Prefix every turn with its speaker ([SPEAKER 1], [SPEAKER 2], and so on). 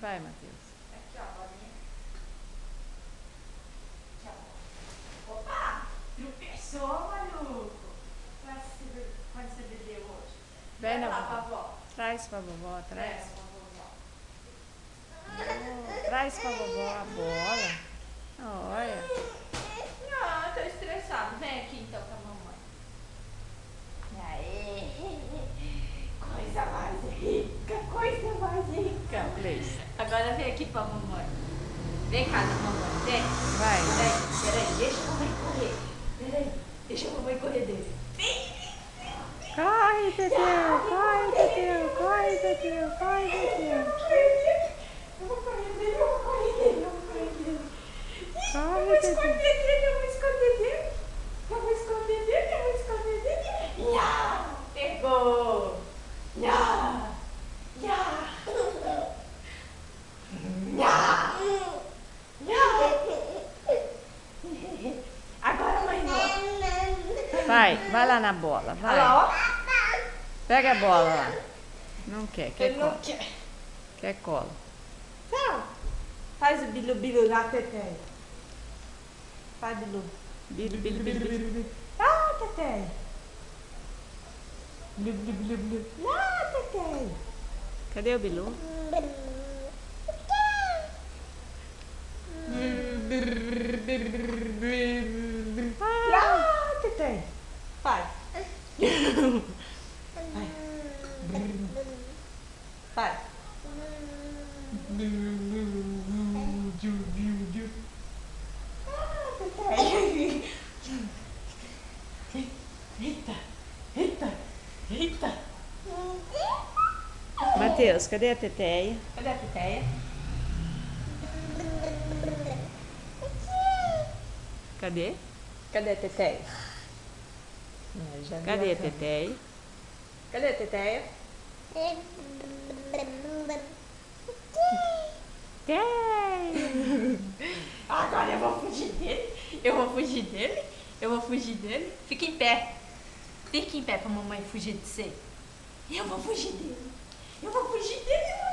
[SPEAKER 1] Vai, Matheus.
[SPEAKER 2] Aqui, ó, bolinha. Aqui, ó. Opa! Tropeçou, maluco. Quando você bebeu hoje?
[SPEAKER 1] Vem
[SPEAKER 2] Vai
[SPEAKER 1] na
[SPEAKER 2] lá pra
[SPEAKER 1] vovó.
[SPEAKER 2] vovó.
[SPEAKER 1] Traz pra vovó, traz.
[SPEAKER 2] Pra vovó.
[SPEAKER 1] Oh, traz pra vovó a bola. Olha.
[SPEAKER 2] Não, tô estressado. Vem aqui então com a mamãe. Aê! Coisa mais rica, coisa mais rica.
[SPEAKER 1] Please.
[SPEAKER 2] Agora vem aqui pra mamãe. Vem cá, mamãe. Vem.
[SPEAKER 1] Vai.
[SPEAKER 2] Peraí, deixa a mamãe correr. Peraí, deixa a mamãe correr dele. Vem.
[SPEAKER 1] Corre, Teteu, corre, Teteu, corre, Teteu, corre, Teteu.
[SPEAKER 2] Eu vou correr dele, eu vou correr dele, eu vou correr dele.
[SPEAKER 1] Corre,
[SPEAKER 2] Eu vou
[SPEAKER 1] Teteu.
[SPEAKER 2] esconder dele, eu vou esconder dele. Eu vou esconder dele, eu vou esconder dele. Nha! Pegou! Nha! Nha! Nha! Nha! Agora, mãe, não.
[SPEAKER 1] Vai lá na bola, vai.
[SPEAKER 2] Olha lá, ó.
[SPEAKER 1] Pega a bola lá. Não quer
[SPEAKER 2] Ele não
[SPEAKER 1] cola.
[SPEAKER 2] quer.
[SPEAKER 1] Quer cola.
[SPEAKER 2] Não. Faz o bilu-bilu lá, Teté. Faz bilu.
[SPEAKER 1] Bilu, bilu, bilu, bilu.
[SPEAKER 2] Ah, Teté. Bilu, bilu, bilu, bilu. Lá, Teté.
[SPEAKER 1] Cadê o Bilu?
[SPEAKER 2] Lá, Teté. Faz. Faz. Ah, Teté. Eita, eita, eita.
[SPEAKER 1] Matheus, cadê a Teteia?
[SPEAKER 2] Cadê a Teteia?
[SPEAKER 1] Cadê?
[SPEAKER 2] Cadê a Teteia?
[SPEAKER 1] Cadê a Teteia?
[SPEAKER 2] Cadê a Teteia?
[SPEAKER 1] Tem!
[SPEAKER 2] Agora eu vou fugir dele. Eu vou fugir dele. Eu vou fugir dele. Fica em pé. Fica em pé pra mamãe fugir de você. Eu vou fugir dele. Eu vou fugir dele.